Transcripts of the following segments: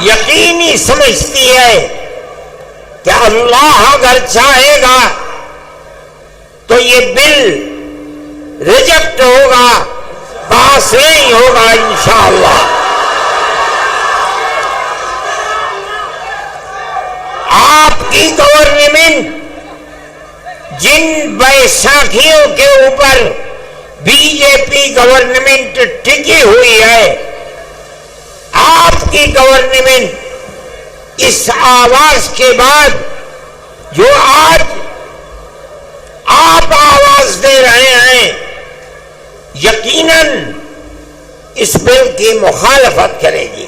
یقینی سمجھتی ہے کہ اللہ اگر چاہے گا تو یہ بل ریجیکٹ ہوگا، پاس نہیں ہوگا انشاءاللہ۔ آپ کی گورنمنٹ جن بیساکھیوں کے اوپر بی جے پی گورنمنٹ ٹکی ہوئی ہے، آپ کی گورنمنٹ اس آواز کے بعد جو آج آپ آواز دے رہے ہیں، یقیناً اس بل کی مخالفت کرے گی۔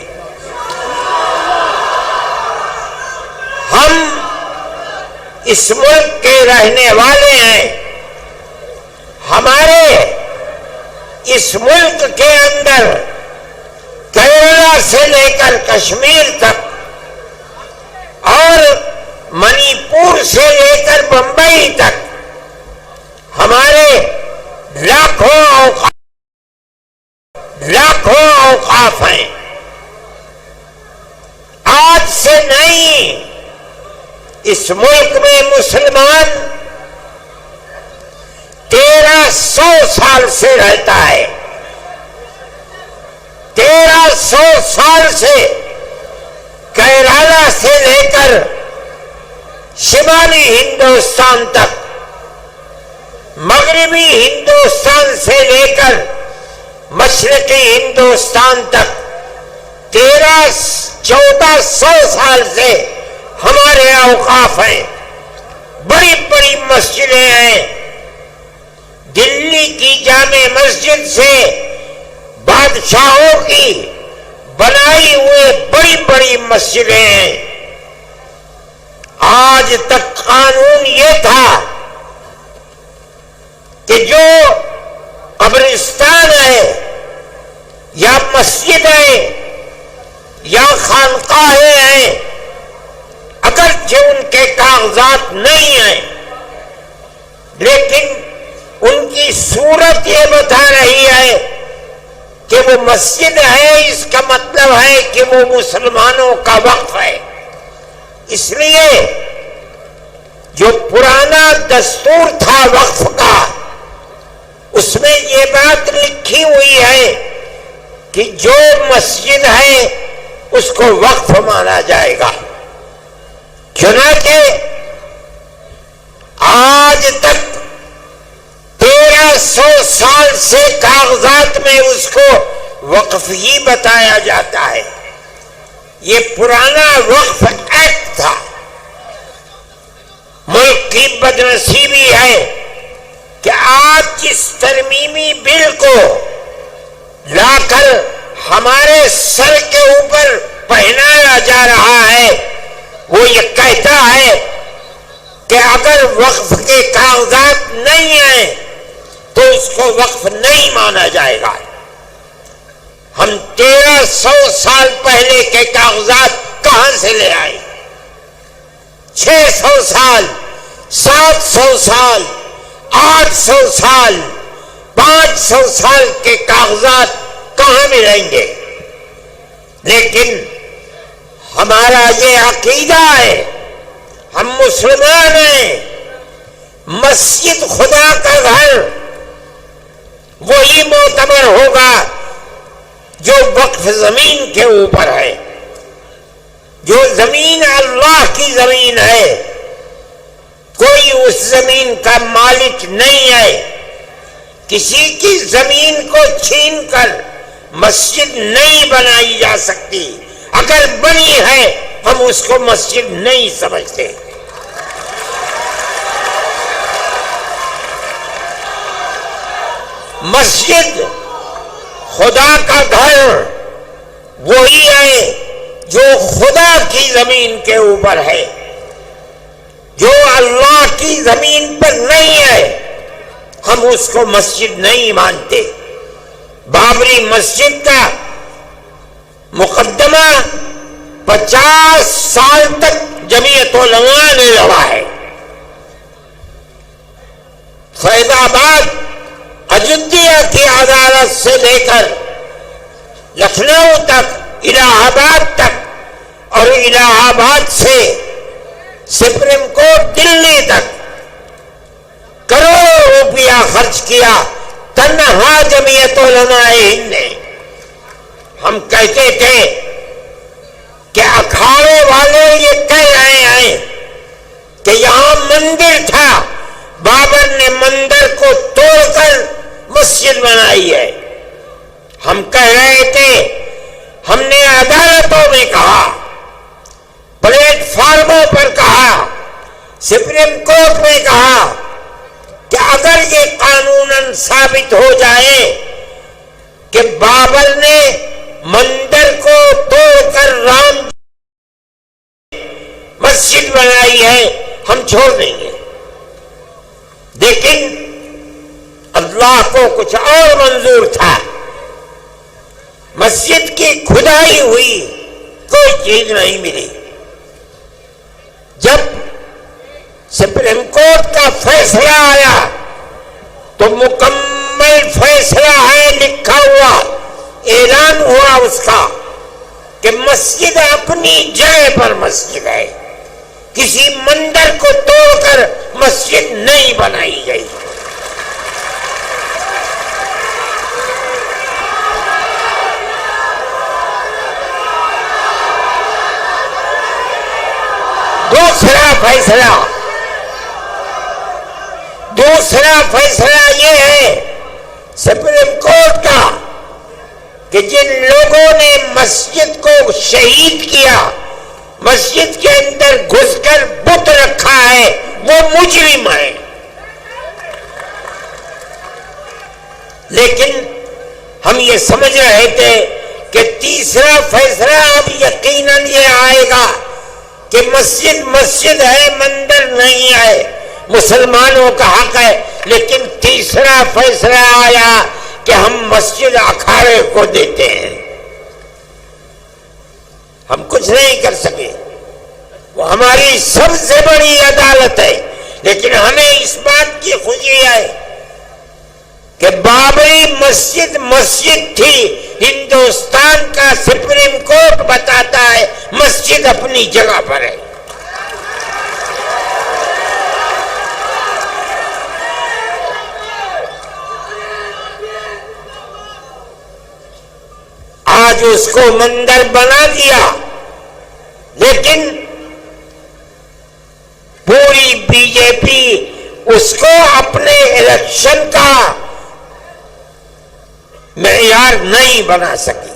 ہم اس ملک کے رہنے والے ہیں، ہمارے اس ملک کے اندر کیرلا سے لے کر کشمیر تک اور منی پور سے لے کر بمبئی تک ہمارے لاکھوں اوقاف ہیں۔ آج سے نہیں، اس ملک میں مسلمان 1300 سال سے رہتا ہے۔ 1300 سال سے کیرالہ سے لے کر شمالی ہندوستان تک، مغربی ہندوستان سے لے کر مشرقی ہندوستان تک 1300-1400 سال سے ہمارے اوقاف ہیں۔ بڑی بڑی مسجدیں ہیں، دلی کی جامع مسجد سے بادشاہوں کی بنائی ہوئے بڑی بڑی مسجدیں ہیں۔ آج تک قانون یہ تھا کہ جو قبرستان ہے یا مسجد ہے یا خانقاہیں ہیں، اگرچہ ان کے کاغذات نہیں ہیں، لیکن ان کی صورت یہ بتا رہی ہے کہ وہ مسجد ہے، اس کا مطلب ہے کہ وہ مسلمانوں کا وقف ہے۔ اس لیے جو پرانا دستور تھا وقف کا، اس میں یہ بات لکھی ہوئی ہے کہ جو مسجد ہے اس کو وقف مانا جائے گا۔ چنانچہ آج تک 1300 سال سے کاغذات میں اس کو وقف ہی بتایا جاتا ہے۔ یہ پرانا وقف ایکٹ تھا۔ ملک کی بدنصیبی ہے کہ آج جس ترمیمی بل کو لا کر ہمارے سر کے اوپر پہنایا جا رہا ہے، وہ یہ کہتا ہے کہ اگر وقف کے کاغذات نہیں ہیں تو اس کو وقف نہیں مانا جائے گا۔ ہم 1300 سال پہلے کے کاغذات کہاں سے لے آئے؟ 600 سال، 700 سال، 800 سال، 500 سال کے کاغذات کہاں ملیں گے؟ لیکن ہمارا یہ عقیدہ ہے، ہم مسلمان ہیں، مسجد خدا کا گھر وہی معتبر ہوگا جو وقف زمین کے اوپر ہے۔ جو زمین اللہ کی زمین ہے، کوئی اس زمین کا مالک نہیں ہے۔ کسی کی زمین کو چھین کر مسجد نہیں بنائی جا سکتی، اگر بنی ہے ہم اس کو مسجد نہیں سمجھتے۔ مسجد خدا کا گھر وہی ہے جو خدا کی زمین کے اوپر ہے۔ جو اللہ کی زمین پر نہیں ہے ہم اس کو مسجد نہیں مانتے۔ بابری مسجد کا مقدمہ 50 سال تک جمعیت علماء نے لڑا ہے۔ فیض آباد اجودھیا کی عدالت سے لے کر لکھنؤ تک، الہ آباد تک الہ آباد سے سپریم کورٹ دلی تک کروڑوں روپیہ خرچ کیا تنہا جمعیت علماء ہند نے. ہم کہتے تھے کہ اکھاڑے والے یہ کہہ رہے ہیں کہ یہاں مندر تھا، بابر نے مندر کو توڑ کر مسجد بنائی ہے. ہم کہہ رہے تھے، ہم نے عدالتوں میں کہا، پلیٹ فارموں پر کہا، سپریم کورٹ میں کہا کہ اگر یہ قانوناً ثابت ہو جائے کہ بابر نے مندر کو توڑ کر رام مسجد بنائی ہے، ہم چھوڑ دیں گے. لیکن اللہ کو کچھ اور منظور تھا. مسجد کی کھدائی ہوئی کوئی چیز نہیں ملی. جب سپریم کورٹ کا فیصلہ آیا تو مکمل فیصلہ ہے، لکھا ہوا، اعلان ہوا اس کا کہ مسجد اپنی جگہ پر مسجد ہے، کسی مندر کو توڑ کر مسجد نہیں بنائی گئی. دوسرا فیصلہ یہ ہے سپریم کورٹ کا کہ جن لوگوں نے مسجد کو شہید کیا، مسجد کے اندر گھس کر بت رکھا ہے، وہ مجرم ہے. لیکن ہم یہ سمجھ رہے تھے کہ تیسرا فیصلہ اب یقیناً یہ آئے گا کہ مسجد مسجد ہے، مندر نہیں ہے، مسلمانوں کا حق ہے. لیکن تیسرا فیصلہ آیا کہ ہم مسجد اکھاڑے کو دیتے ہیں. ہم کچھ نہیں کر سکے، وہ ہماری سب سے بڑی عدالت ہے. لیکن ہمیں اس بات کی خوشی ہے کہ بابری مسجد مسجد تھی. ہندوستان کا سپریم کورٹ بتاتا ہے مسجد اپنی جگہ پر ہے. آج اس کو مندر بنا دیا، لیکن پوری بی جے پی اس کو اپنے الیکشن کا معیار نہیں بنا سکی.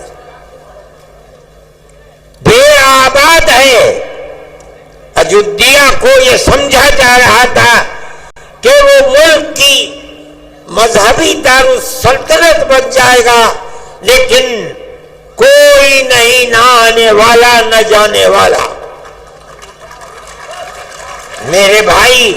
بے آباد ہے. اجودھیا کو یہ سمجھا جا رہا تھا کہ وہ ملک کی مذہبی دارالسلطنت بن جائے گا، لیکن کوئی نہیں، نہ آنے والا نہ جانے والا. میرے بھائی،